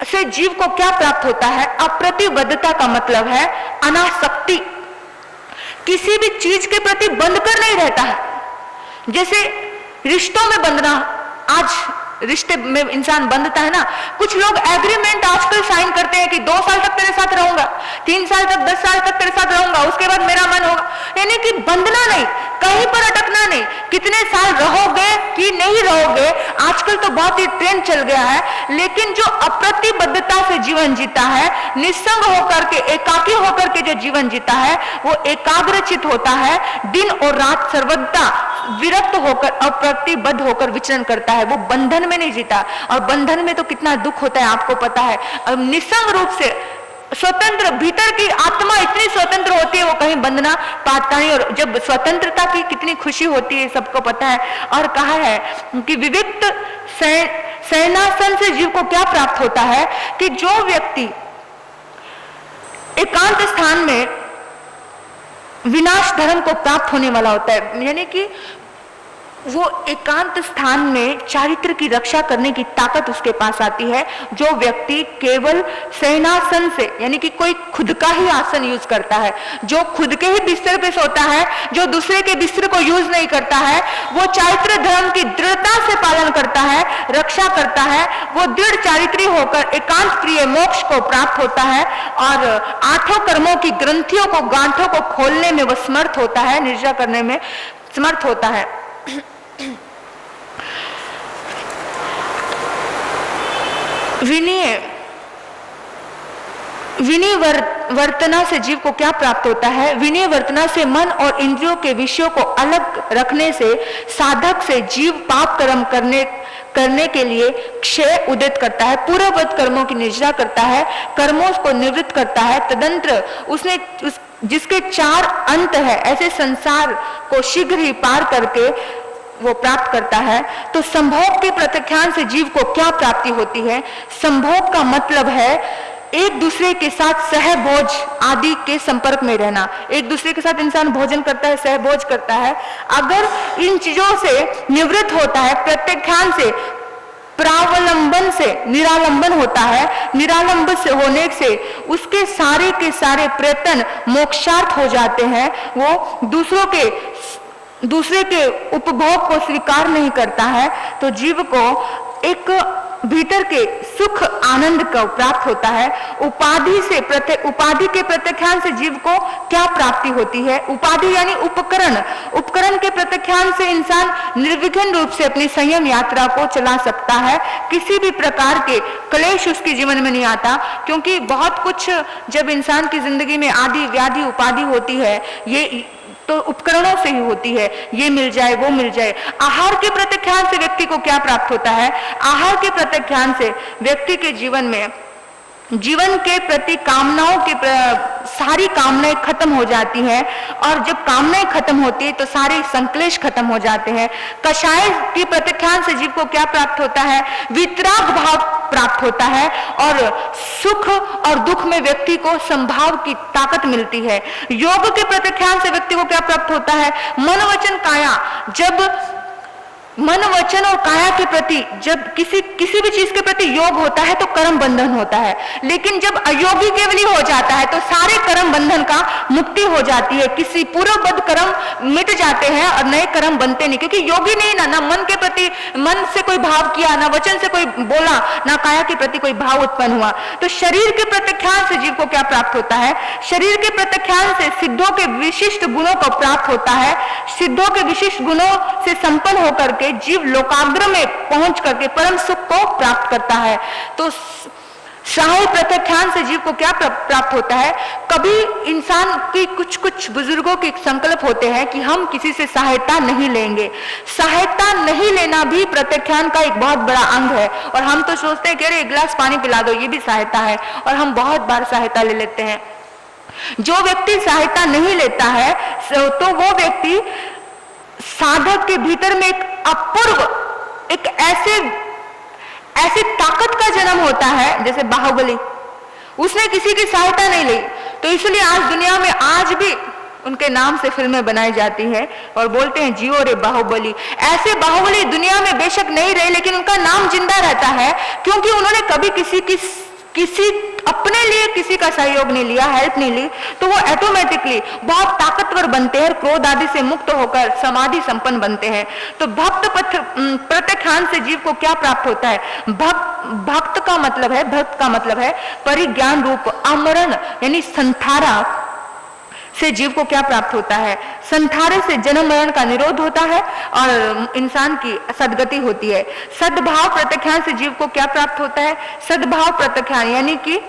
से जीव को क्या प्राप्त होता है, अप्रतिबद्धता का मतलब है अनासक्ति, किसी भी चीज के प्रति बंध कर नहीं रहता है। जैसे रिश्तों में बंधना, आज रिश्ते में इंसान बंधता है ना, कुछ लोग एग्रीमेंट आजकल साइन करते हैं कि 2 साल तक तेरे साथ रहूंगा, 3 साल तक, 10 साल तक तेरे साथ रहूंगा, उसके बाद मेरा मन होगा, यानी कि बंधना नहीं, कहीं पर अटकना नहीं, कितने साल रहोगे कि नहीं रहोगे, आजकल तो बहुत ही ट्रेंड चल गया है। लेकिन जो अप्रतिबद्धता से जीवन जीता है, निस्संग होकर के, एकाकी होकर के जो जीवन जीता है, वो एकाग्रचित होता है, दिन और रात सर्वदा विरक्त होकर अप्रतिबद्ध होकर विचरण करता है, वो बंधन में नहीं जीता। और बंधन में तो कितना दुख होता है आपको पता है। अब निस्संग रूप से स्वतंत्र, भीतर की आत्मा इतनी स्वतंत्र होती है वो कहीं बंधना पाता नहीं, और जब स्वतंत्रता की कितनी खुशी होती है सबको पता है। और कहा है कि विविक्त शयनासन से जीव को क्या प्राप्त होता है कि जो व्यक्ति एकांत स्थान में विनाश धर्म को प्राप्त होने वाला होता है, यानी कि वो एकांत स्थान में चारित्र की रक्षा करने की ताकत उसके पास आती है। जो व्यक्ति केवल शयनासन से, यानी कि कोई खुद का ही आसन यूज करता है, जो खुद के ही बिस्तर पे सोता है, जो दूसरे के बिस्तर को यूज नहीं करता है, वो चारित्र धर्म की दृढ़ता से पालन करता है, रक्षा करता है, वो दृढ़ चारित्री होकर एकांत प्रिय मोक्ष को प्राप्त होता है और 8 कर्मों की ग्रंथियों को, गांठों को खोलने में वह समर्थ होता है, निर्जरा करने में समर्थ होता है। विनय वर्तना से जीव को क्या प्राप्त होता है, विनय वर्तना से मन और इंद्रियों के विषयों को अलग रखने से साधक से जीव पाप कर्म करने के लिए क्षय उदित करता है, पूर्ववत कर्मों की निजरा करता है, कर्मों को निवृत्त करता है। तदंतर जिसके 4 अंत है, ऐसे संसार को शीघ्र ही पार करके वो प्राप्त करता है। तो संभोग के प्रत्याख्यान से जीव को क्या प्राप्ति होती है, संभोग का मतलब है एक दूसरे के साथ सहभोज आदि के संपर्क में रहना। एक दूसरे के साथ इंसान भोजन करता है, सहभोज करता है। अगर इन चीजों से निवृत्त होता है, प्रत्याख्यान से, प्रावलंबन से निरालंबन होता है, निरालंबन से होने से उसके सारे के सारे प्रयत्न मोक्षार्थ हो जाते हैं। वो दूसरे के उपभोग को स्वीकार नहीं करता है, तो जीव को एक भीतर के सुख आनंद का प्राप्त होता है। उपाधि के प्रत्याख्यान से जीव को क्या प्राप्ति होती है, उपाधि यानी उपकरण के प्रत्याख्यान से इंसान निर्विघ्न रूप से अपनी संयम यात्रा को चला सकता है, किसी भी प्रकार के क्लेश उसके जीवन में नहीं आता। क्योंकि बहुत कुछ जब इंसान की जिंदगी में आदि व्याधि उपाधि होती है, ये तो उपकरणों से ही होती है, ये मिल जाए वो मिल जाए। आहार के प्रत्याख्यान से व्यक्ति को क्या प्राप्त होता है, आहार के प्रत्याख्यान से व्यक्ति के जीवन में जीवन के प्रति कामनाओं के सारी कामनाएं खत्म हो जाती हैं, और जब कामनाएं खत्म होती है तो सारे संक्लेश खत्म हो जाते हैं। कषाय की प्रत्याख्यान से जीव को क्या प्राप्त होता है? वितराग भाव प्राप्त होता है, और सुख और दुख में व्यक्ति को संभाव की ताकत मिलती है। योग के प्रत्याख्यान से व्यक्ति को क्या प्राप्त होता है? मन वचन काया। जब मन वचन और काया के प्रति जब किसी भी चीज के प्रति योग होता है तो कर्म बंधन होता है, लेकिन जब अयोगी केवली हो जाता है तो सारे कर्म बंधन का मुक्ति हो जाती है। किसी पूर्वबद्ध कर्म मिट जाते हैं और नए कर्म बनते नहीं, क्योंकि योगी नहीं ना मन के प्रति मन से कोई भाव किया, ना वचन से कोई बोला, ना काया के प्रति कोई भाव उत्पन्न हुआ। तो शरीर के प्रत्याख्यान से जीव को क्या प्राप्त होता है? शरीर के प्रत्याख्यान से सिद्धों के विशिष्ट गुणों को प्राप्त होता है। सिद्धों के विशिष्ट गुणों से संपन्न होकर के जीव लोकाग्र में पहुंच करके परम सुख को प्राप्त करता है। तो शाही प्रत्याख्यान से जीव को क्या प्राप्त होता है? कभी इंसान की कुछ बुजुर्गों के संकल्प होते हैं कि हम किसी से सहायता नहीं लेंगे। सहायता नहीं लेना भी प्रत्याख्यान का एक बहुत बड़ा अंग है, और हम तो सोचते हैं कि अरे एक गिलास पानी पिला दो, ये भी सहायता है, और हम बहुत बार सहायता ले लेते हैं। जो व्यक्ति सहायता नहीं लेता है तो वो व्यक्ति साधक के भीतर में एक अपूर्व, एक ऐसी ताकत का जन्म होता है, जैसे बाहुबली, उसने किसी की सहायता नहीं ली, तो इसलिए आज दुनिया में आज भी उनके नाम से फिल्में बनाई जाती हैं और बोलते हैं जियो रे बाहुबली। ऐसे बाहुबली दुनिया में बेशक नहीं रहे, लेकिन उनका नाम जिंदा रहता है, क्योंकि उन्होंने कभी किसी अपने लिए किसी का सहयोग नहीं लिया, हेल्प नहीं ली, तो वो ऑटोमेटिकली बहुत ताकतवर बनते हैं, क्रोध आदि से मुक्त होकर समाधि संपन्न बनते हैं। तो भक्त प्रत्याख्यान से जीव को क्या प्राप्त होता है? भक्त का मतलब है परिज्ञान रूप अमरण, यानी संथारा से जीव को क्या प्राप्त होता है? संथारे से जन्म मरण का निरोध होता है और इंसान की सद्गति होती है। सद्भाव प्रत्याख्यान से जीव को क्या प्राप्त होता है? सद्भाव प्रत्याख्यान यानी कि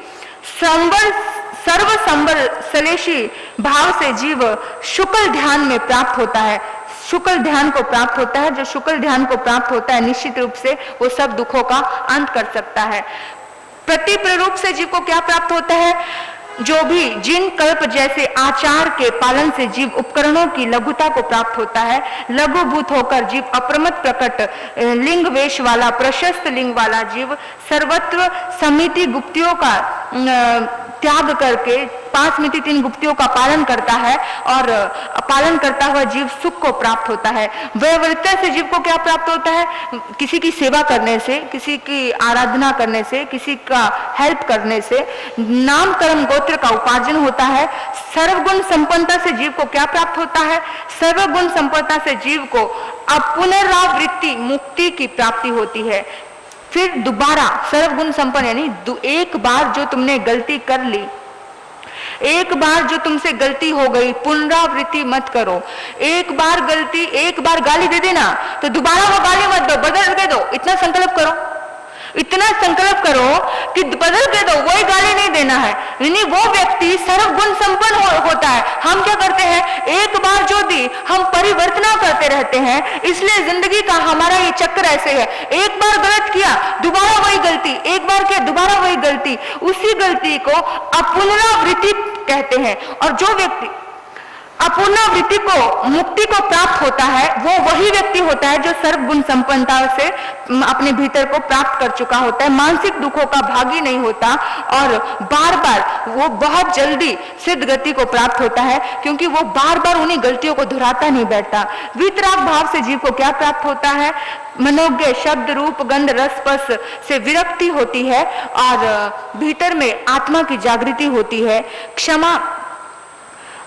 सर्व संबर सलेशी भाव से जीव शुक्ल ध्यान में प्राप्त होता है। शुक्ल ध्यान को प्राप्त होता है। जो शुक्ल ध्यान को प्राप्त होता है निश्चित रूप से वो सब दुखों का अंत कर सकता है। प्रतिप्ररूप से जीव को क्या प्राप्त होता है? जो भी जिन कल्प जैसे आचार के पालन से जीव उपकरणों की लघुता को प्राप्त होता है। लघुभूत होकर जीव अप्रमत प्रकट लिंग वेश वाला, प्रशस्त लिंग वाला जीव सर्वत्र समिति गुप्तियों का त्याग करके 5 मिति 3 गुप्तियों का पालन करता है, और पालन करता हुआ जीव सुख को प्राप्त होता है। वैवृत्ति से जीव को क्या प्राप्त होता है? किसी की सेवा करने से, किसी की आराधना करने से, किसी का हेल्प करने से नाम कर्म गोत्र का उपार्जन होता है। सर्वगुण संपन्नता से जीव को क्या प्राप्त होता है? सर्वगुण संपन्नता से जीव को अब पुनरावृत्ति मुक्ति की प्राप्ति होती है। फिर दोबारा सर्वगुण संपन्न यानी एक बार जो तुमने गलती कर ली, एक बार जो तुमसे गलती हो गई, पुनरावृत्ति मत करो। एक बार गाली दे देना तो दोबारा वो गाली मत दो, बदल के दो। इतना संकल्प करो कि बदल के दो, वही गाली नहीं देना है। यानी वो व्यक्ति सर्वगुण संपन्न होता है। हम क्या करते हैं? एक बार जो दी हम परिवर्तन करते रहते हैं, इसलिए जिंदगी का हमारा ये चक्कर ऐसे है। एक बार गलत किया, दोबारा वही गलती, एक बार किया, दोबारा वही गलती। उसी गलती को अपुनरावृत्ति कहते हैं। और जो व्यक्ति अपुनरावृत्ति को मुक्ति को प्राप्त होता है, वो वही व्यक्ति होता है जो सर्वगुण संपन्नता से अपने भीतर को प्राप्त कर चुका होता है, मानसिक दुखों का भागी नहीं होता, और बार बार वो बहुत जल्दी सिद्ध गति को प्राप्त होता है, क्योंकि वो बार बार उन्हीं गलतियों को दोहराता नहीं बैठता। वीतराग भाव से जीव को क्या प्राप्त होता है? मनोज्ञ शब्द रूप गंध रस स्पर्श से विरक्ति होती है, और भीतर में आत्मा की जागृति होती है। क्षमा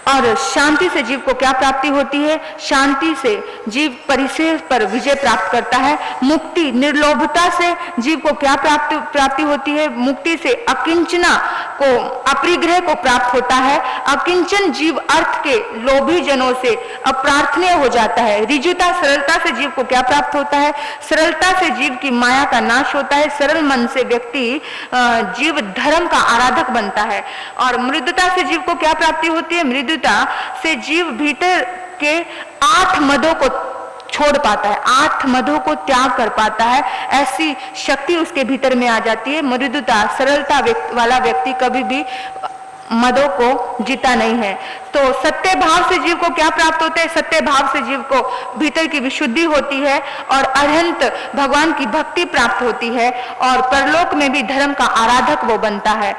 और शांति से जीव को क्या प्राप्ति होती है? शांति से जीव परिसेव पर विजय प्राप्त करता है। मुक्ति निर्लोभता से जीव को क्या प्राप्ति होती है? मुक्ति से अकिंचना को अपरिग्रह को प्राप्त होता है। अकिंचन जीव अर्थ के लोभी जनों से अप्रार्थनीय हो जाता है। रिजुता सरलता से जीव को क्या प्राप्त होता है? सरलता से जीव की माया का नाश होता है। सरल मन से व्यक्ति जीव धर्म का आराधक बनता है। और मृदुता से जीव को क्या प्राप्ति होती है? मृदुता से जीव भीतर के 8 मदों को छोड़ पाता है, 8 मदों को त्याग कर पाता है। ऐसी शक्ति उसके भीतर में आ जाती है। मृदुता सरलता वाला व्यक्ति कभी भी मदों को जीता नहीं है। तो सत्य भाव से जीव को क्या प्राप्त होता है? सत्य भाव से जीव को भीतर की विशुद्धि होती है और अरहंत भगवान की भक्ति प्राप्त होती है और परलोक में भी धर्म का आराधक वो बनता है।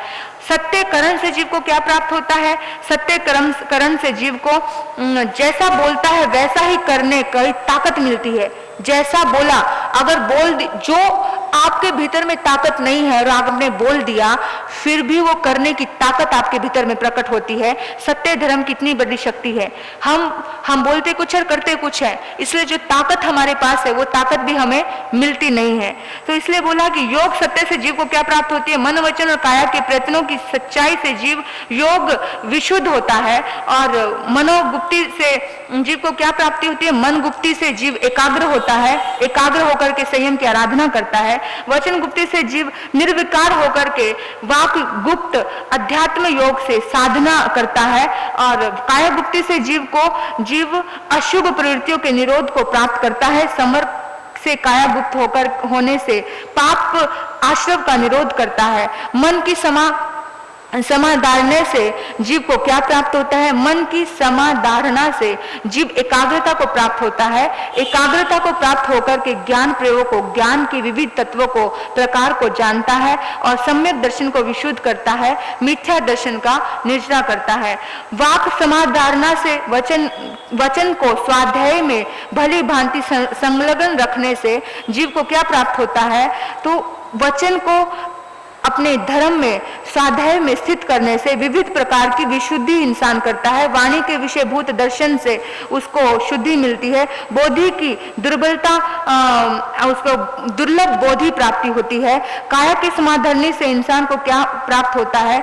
सत्य करण से जीव को क्या प्राप्त होता है? सत्य करण से जीव को जैसा बोलता है वैसा ही करने की ताकत मिलती है। जैसा बोला, अगर जो आपके भीतर में ताकत नहीं है और आपने बोल दिया, फिर भी वो करने की ताकत आपके भीतर में प्रकट होती है। सत्य धर्म कितनी बड़ी शक्ति है। हम बोलते कुछ और करते कुछ है, इसलिए जो ताकत हमारे पास है वो ताकत भी हमें मिलती नहीं है। तो इसलिए बोला कि योग सत्य से जीव को क्या प्राप्त होती है? मन वचन और काया के प्रयत्नों की सच्चाई से जीव योग विशुद्ध होता है। और मनोगुप्ति से जीव को क्या प्राप्ति होती है? मन गुप्ति से जीव एकाग्र होता है, एकाग्र होकर के संयम की आराधना करता है। वचन गुप्ति से जीव निर्विकार होकर के वाक गुप्त अध्यात्म योग से साधना करता है। और काया गुप्ति से जीव अशुभ प्रवृत्तियों के निरोध को प्राप्त करता है। समर्थ से काया गुप्त होने से पाप आश्रव का निरोध करता है। मन की समाधारणे से जीव को क्या प्राप्त होता है? मन की समाधारणा से जीव एकाग्रता को प्राप्त होता है। एकाग्रता को प्राप्त होकर के ज्ञान प्रयोग को, ज्ञान के विविध तत्वों को, प्रकार को जानता है और सम्यक दर्शन को विशुद्ध करता है, मिथ्या दर्शन का निर्जरा करता है। वाक समाधारणा से वचन को स्वाध्याय में भली भांति संलग्न रखने से जीव को क्या प्राप्त होता है? तो वचन को अपने धर्म में स्वाध्याय में स्थित करने से विविध प्रकार की विशुद्धि इंसान करता है। वाणी के विषयभूत दर्शन से उसको शुद्धि मिलती है। बोधि की दुर्बलता उसको दुर्लभ बोधि प्राप्ति होती है। काया के समाधरणी से इंसान को क्या प्राप्त होता है?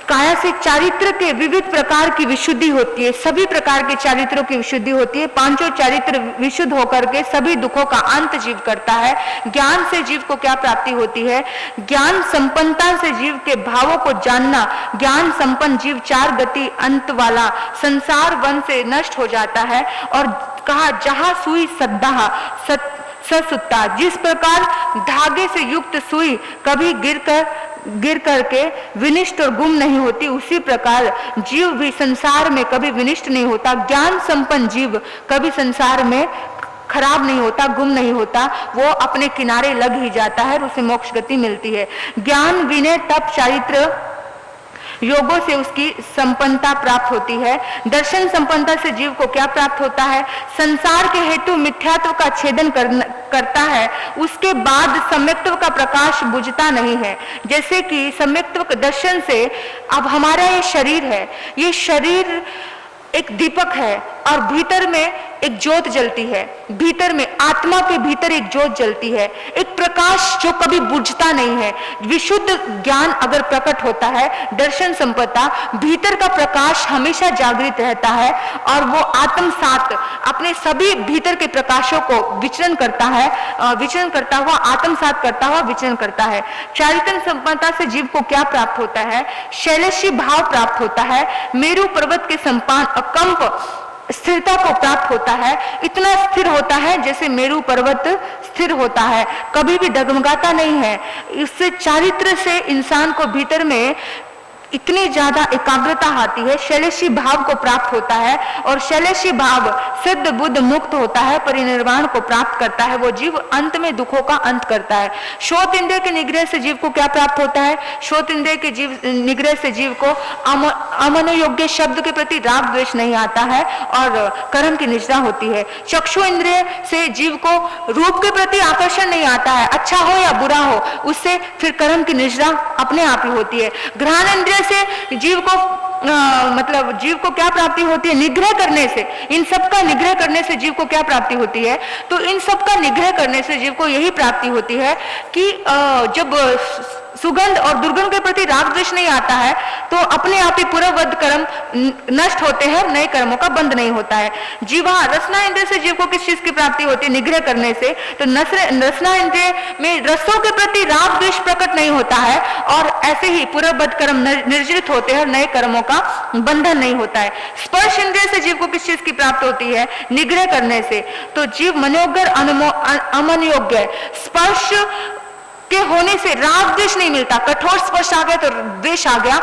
काया से चारित्र के विविध प्रकार की विशुद्धि होती है। सभी प्रकार के चारित्रों की विशुद्धि होती है। पांचों चारित्र विशुद्ध होकर के सभी दुखों का अंत जीव करता है। ज्ञान से जीव को क्या प्राप्ति होती है? ज्ञान संपन्नता से जीव के भावों को जानना। ज्ञान संपन्न जीव चार गति अंत वाला संसार वन से नष्ट हो जाता है। और कहा जहां सुई सद्दाह ससुत्ता, जिस प्रकार धागे से युक्त सुई कभी गिर करके विनिष्ट और गुम नहीं होती, उसी प्रकार जीव भी संसार में कभी विनिष्ट नहीं होता। ज्ञान संपन्न जीव कभी संसार में खराब नहीं होता, गुम नहीं होता, वो अपने किनारे लग ही जाता है और उसे मोक्ष गति मिलती है। ज्ञान विनय तप चारित्र योगों से उसकी संपन्नता प्राप्त होती है। दर्शन संपन्नता से जीव को क्या प्राप्त होता है? संसार के हेतु मिथ्यात्व का छेदन करता है। उसके बाद सम्यक्त्व का प्रकाश बुझता नहीं है। जैसे कि सम्यक्त्व दर्शन से अब हमारा ये शरीर है, ये शरीर एक दीपक है और भीतर में एक ज्योत जलती है। भीतर में आत्मा के भीतर एक ज्योत जलती है, एक प्रकाश जो कभी बुझता नहीं है। विशुद्ध ज्ञान अगर प्रकट होता है, दर्शन संपदा, भीतर का प्रकाश हमेशा जागृत रहता है और वो आत्म सात अपने सभी भीतर के प्रकाशों को विचरण करता है, विचरण करता हुआ आत्म सात करता हुआ विचरण करता है। चारित्र संपन्नता से जीव को क्या प्राप्त होता है? शैलशी भाव प्राप्त होता है। मेरु पर्वत के समान अकंप स्थिरता को प्राप्त होता है। इतना स्थिर होता है जैसे मेरु पर्वत स्थिर होता है, कभी भी डगमगाता नहीं है। इससे चारित्र से इंसान को भीतर में इतनी ज्यादा एकाग्रता आती है, शैलेशी भाव को प्राप्त होता है और शैलेशी भाव सिद्ध बुद्ध मुक्त होता है, परिनिर्वाण को प्राप्त करता है। वो जीव अंत में दुखों का अंत करता है। श्रोत इंद्रिय के निग्रह से जीव को क्या प्राप्त होता है? श्रोत इंद्रिय के निग्रह से जीव को अमनोयोग्य शब्द के प्रति राग द्वेष नहीं आता है और कर्म की निजरा होती है। चक्षु इंद्रिय से जीव को रूप के प्रति आकर्षण नहीं आता है, अच्छा हो या बुरा हो, उससे फिर कर्म की निजरा अपने आप ही होती है। घ्राण इंद्रिय से जीव को जीव को क्या प्राप्ति होती है? निग्रह करने से, इन सब का निग्रह करने से जीव को क्या प्राप्ति होती है? तो इन सब का निग्रह करने से जीव को यही प्राप्ति होती है कि जब सुगंध और दुर्गंध के प्रति राग द्वेष नहीं आता है तो अपने आप ही पूर्ववद कर्म नष्ट होते हैं, नए कर्मों का बंध नहीं होता है। जीवा रसना इंद्रिय से जीव को किस चीज की प्राप्ति होती है? निग्रह करने से। तो रसना इंद्रिय में रसों के प्रति राग द्वेष प्रकट नहीं होता है और ऐसे ही पूर्ववद कर्म निर्जरित होते हैं और नए कर्मों का बंधन नहीं होता है। स्पर्श इंद्रिय से जीव को किस चीज की प्राप्ति होती है? निग्रह करने से। तो जीव मनोज्ञ अमनयोग्य स्पर्श के होने से राग द्वेष नहीं मिलता। कठोर स्पर्श आ गया तो द्वेष आ गया,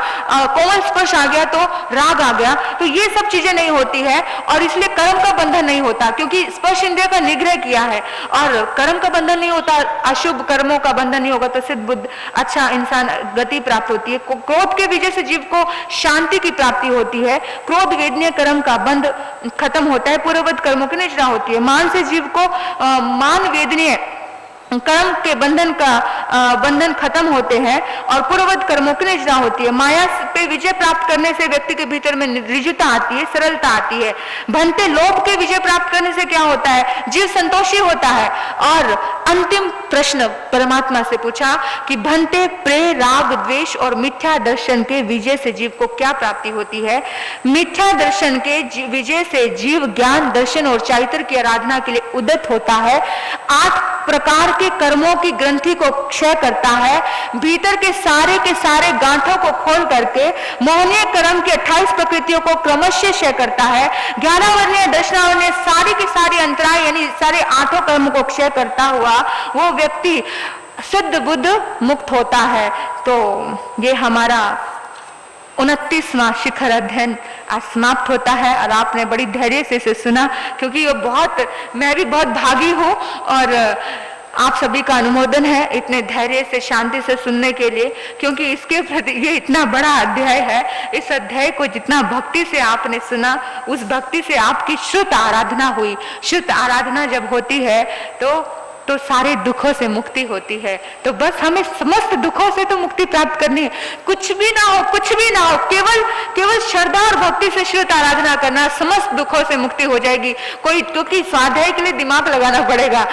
कोमल स्पर्श आ गया तो राग आ गया, तो ये सब चीजें नहीं होती है और इसलिए कर्म का बंधन नहीं होता, क्योंकि स्पर्श इंद्रिय का निग्रह किया है और कर्म का बंधन नहीं होता, अशुभ कर्मों का बंधन नहीं होगा तो सिद्ध बुद्ध अच्छा इंसान गति प्राप्त होती है। क्रोध के विजय से जीव को शांति की प्राप्ति होती है, क्रोध वेदनीय कर्म का बंध खत्म होता है, पूर्ववत कर्मों की निष्ठा होती है। मान से जीव को मान वेदनीय कर्म के बंधन खत्म होते हैं और पूर्ववत कर्मों की निष्ठा होती है। माया पे विजय प्राप्त करने से व्यक्ति के भीतर में निर्जता आती है, सरलता आती है। भंते लोभ के विजय प्राप्त करने से क्या होता है, जीव संतोषी होता है। और अंतिम प्रश्न परमात्मा से पूछा कि भंते प्रेम राग द्वेष और मिथ्या दर्शन के विजय से जीव को क्या प्राप्ति होती है। मिथ्या दर्शन के विजय से जीव ज्ञान दर्शन और चारित्र की आराधना के लिए उद्यत होता है, 8 प्रकार के कर्मों की ग्रंथि को क्षय करता है, भीतर के सारे गांठों को खोल करके मोहनीय कर्म की 28 प्रकृतियों को क्रमशः क्षय करता है, 11 वर्णीय दर्शनावर्णीय सारी की सारी अंतराय यानी सारे 8 कर्म को क्षय करता हुआ वो व्यक्ति सिद्ध बुद्ध मुक्त होता है। तो ये हमारा 29वां शिखर अध्ययन आज समाप्त होता है और आपने बड़ी धैर्य से इसे सुना, क्योंकि ये मैं भी बहुत भागी हूँ और आप सभी का अनुमोदन है इतने धैर्य से शांति से सुनने के लिए, क्योंकि इसके प्रति ये इतना बड़ा अध्याय है। इस अध्याय को जितना भक्ति से आपने सुना, उस भक्ति से आपकी शुद्ध आराधना हुई। शुद्ध आराधना जब होती है तो सारे दुखों से मुक्ति होती है। तो बस हमें समस्त दुखों से तो मुक्ति प्राप्त करनी है, कुछ भी ना हो, केवल श्रद्धा और भक्ति से शुद्ध आराधना करना, समस्त दुखों से मुक्ति हो जाएगी। क्योंकि स्वाध्याय के लिए दिमाग लगाना पड़ेगा,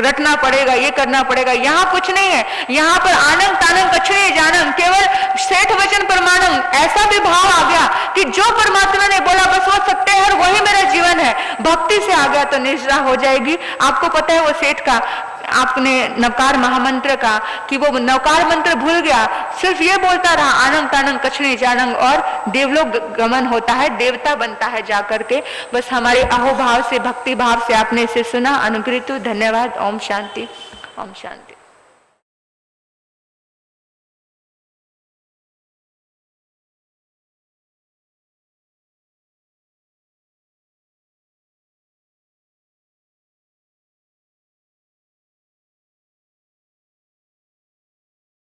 रटना पड़ेगा, ये करना पड़ेगा। यहाँ कुछ नहीं है, यहाँ पर आनंद तानंग कछुए जानम, केवल सेठ वचन प्रमाणम, ऐसा भी भाव आ गया कि जो परमात्मा ने बोला बस वो सत्य है और वही मेरा जीवन है। भक्ति से आ गया तो निष्ठा हो जाएगी। आपको पता है वो सेठ का, आपने नवकार महामंत्र का, कि वो नवकार मंत्र भूल गया, सिर्फ ये बोलता रहा आनंद तानंग कछुए जानम और देवलोक गमन होता है, देवता बनता है जाकर के। बस हमारे अहोभाव से, भक्ति भाव से आपने इसे सुना, अनुग्रहित। धन्यवाद। ओम शांति, ओम शांति।